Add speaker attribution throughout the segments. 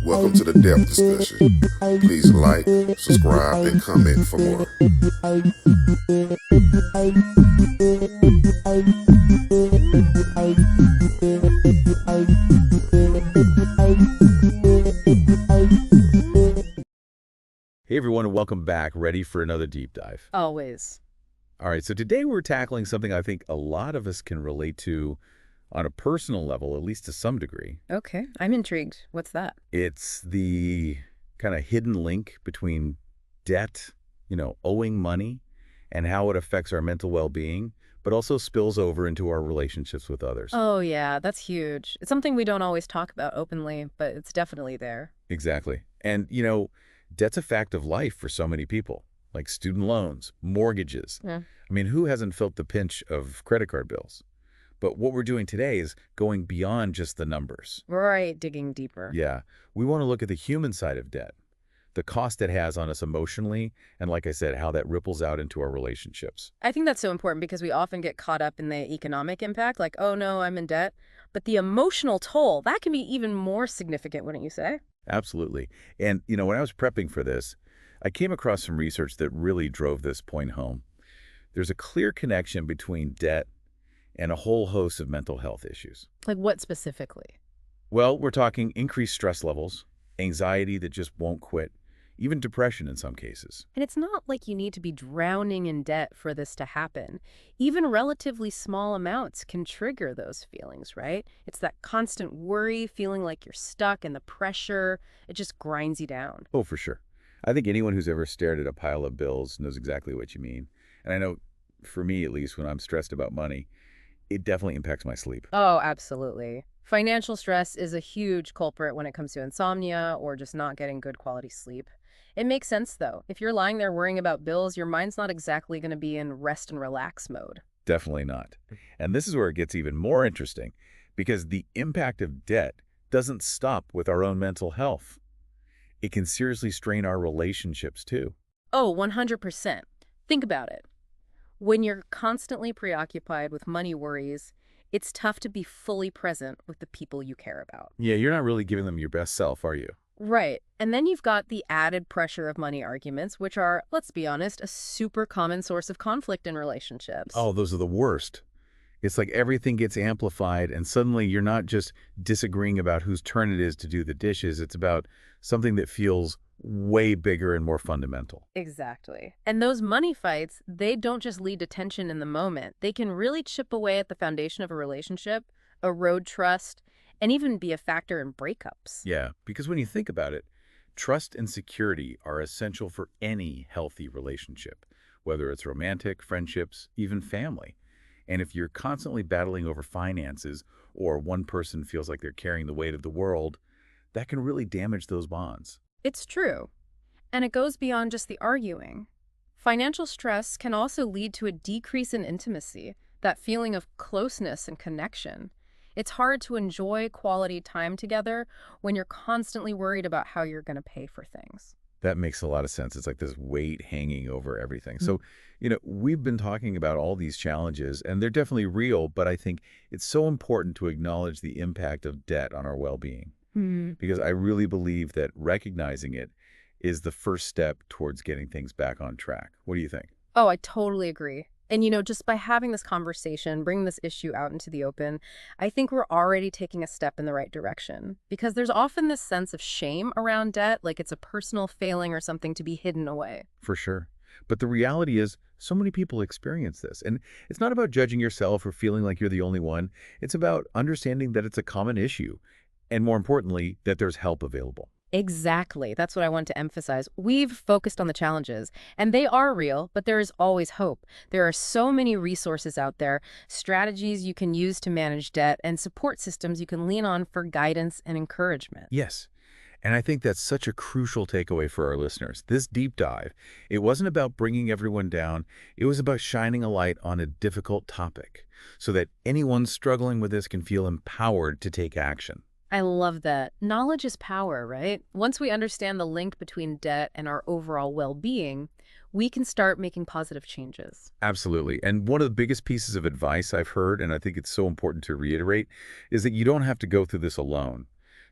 Speaker 1: Welcome to the Depth Discussion. Please like, subscribe, and comment for more.
Speaker 2: Hey everyone, and welcome back. Ready for another deep dive?
Speaker 3: Always.
Speaker 2: All right, so today we're tackling something I think a lot of us can relate to on a personal level, at least to some degree.
Speaker 3: Okay, I'm intrigued. What's that?
Speaker 2: It's the kind of hidden link between debt, owing money, and how it affects our mental well-being, but also spills over into our relationships with others.
Speaker 3: Oh, yeah, that's huge. It's something we don't always talk about openly, but it's definitely there.
Speaker 2: Exactly. And, debt's a fact of life for so many people, like student loans, mortgages.
Speaker 3: Yeah.
Speaker 2: I mean, who hasn't felt the pinch of credit card bills? But what we're doing today is going beyond just the numbers.
Speaker 3: Right, digging deeper.
Speaker 2: Yeah, we want to look at the human side of debt, the cost it has on us emotionally, and like I said, how that ripples out into our relationships.
Speaker 3: I think that's so important because we often get caught up in the economic impact, like, oh no, I'm in debt. But the emotional toll, that can be even more significant, wouldn't you say?
Speaker 2: Absolutely. And, when I was prepping for this, I came across some research that really drove this point home. There's a clear connection between debt and a whole host of mental health issues.
Speaker 3: Like what specifically?
Speaker 2: Well, we're talking increased stress levels, anxiety that just won't quit, even depression in some cases.
Speaker 3: And it's not like you need to be drowning in debt for this to happen. Even relatively small amounts can trigger those feelings, right? It's that constant worry, feeling like you're stuck, and the pressure, it just grinds you down.
Speaker 2: Oh, for sure. I think anyone who's ever stared at a pile of bills knows exactly what you mean. And I know, for me at least, when I'm stressed about money, it definitely impacts my sleep.
Speaker 3: Oh, absolutely. Financial stress is a huge culprit when it comes to insomnia or just not getting good quality sleep. It makes sense, though. If you're lying there worrying about bills, your mind's not exactly going to be in rest and relax mode.
Speaker 2: Definitely not. And this is where it gets even more interesting, because the impact of debt doesn't stop with our own mental health. It can seriously strain our relationships, too.
Speaker 3: Oh, 100%. Think about it. When you're constantly preoccupied with money worries, it's tough to be fully present with the people you care about.
Speaker 2: Yeah, you're not really giving them your best self, are you?
Speaker 3: Right. And then you've got the added pressure of money arguments, which are, let's be honest, a super common source of conflict in relationships.
Speaker 2: Oh, those are the worst. It's like everything gets amplified, and suddenly you're not just disagreeing about whose turn it is to do the dishes. It's about something that feels way bigger and more fundamental.
Speaker 3: Exactly. And those money fights, they don't just lead to tension in the moment. They can really chip away at the foundation of a relationship, erode trust, and even be a factor in breakups.
Speaker 2: Yeah, because when you think about it, trust and security are essential for any healthy relationship, whether it's romantic, friendships, even family. And if you're constantly battling over finances, or one person feels like they're carrying the weight of the world, that can really damage those bonds.
Speaker 3: It's true. And it goes beyond just the arguing. Financial stress can also lead to a decrease in intimacy, that feeling of closeness and connection. It's hard to enjoy quality time together when you're constantly worried about how you're going to pay for things.
Speaker 2: That makes a lot of sense. It's like this weight hanging over everything. So, we've been talking about all these challenges, and they're definitely real, but I think it's so important to acknowledge the impact of debt on our well-being, because I really believe that recognizing it is the first step towards getting things back on track. What do you think?
Speaker 3: Oh, I totally agree. And, just by having this conversation, bringing this issue out into the open, I think we're already taking a step in the right direction. Because there's often this sense of shame around debt, like it's a personal failing or something to be hidden away.
Speaker 2: For sure. But the reality is, so many people experience this. And it's not about judging yourself or feeling like you're the only one. It's about understanding that it's a common issue. And more importantly, that there's help available.
Speaker 3: Exactly. That's what I want to emphasize. We've focused on the challenges, and they are real, but there is always hope. There are so many resources out there, strategies you can use to manage debt, and support systems you can lean on for guidance and encouragement.
Speaker 2: Yes. And I think that's such a crucial takeaway for our listeners. This deep dive, it wasn't about bringing everyone down. It was about shining a light on a difficult topic so that anyone struggling with this can feel empowered to take action.
Speaker 3: I love that. Knowledge is power, right? Once we understand the link between debt and our overall well-being, we can start making positive changes.
Speaker 2: Absolutely. And one of the biggest pieces of advice I've heard, and I think it's so important to reiterate, is that you don't have to go through this alone.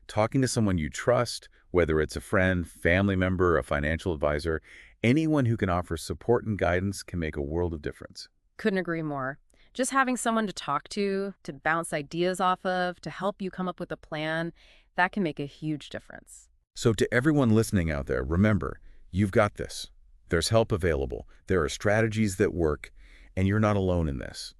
Speaker 2: Talking to someone you trust, whether it's a friend, family member, a financial advisor, anyone who can offer support and guidance can make a world of difference.
Speaker 3: Couldn't agree more. Just having someone to talk to bounce ideas off of, to help you come up with a plan, that can make a huge difference.
Speaker 2: So to everyone listening out there, remember, you've got this. There's help available. There are strategies that work, and you're not alone in this.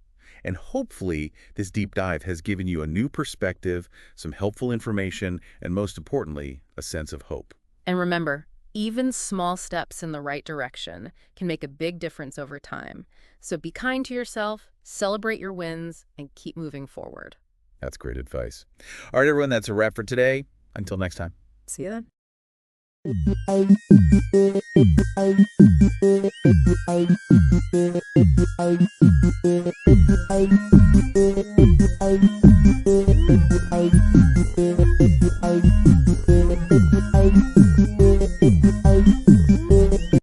Speaker 2: And hopefully, this deep dive has given you a new perspective, some helpful information, and most importantly, a sense of hope.
Speaker 3: And remember, even small steps in the right direction can make a big difference over time. So be kind to yourself, celebrate your wins, and keep moving forward.
Speaker 2: That's great advice. All right, everyone, that's a wrap for today. Until next time.
Speaker 3: See you then.
Speaker 4: I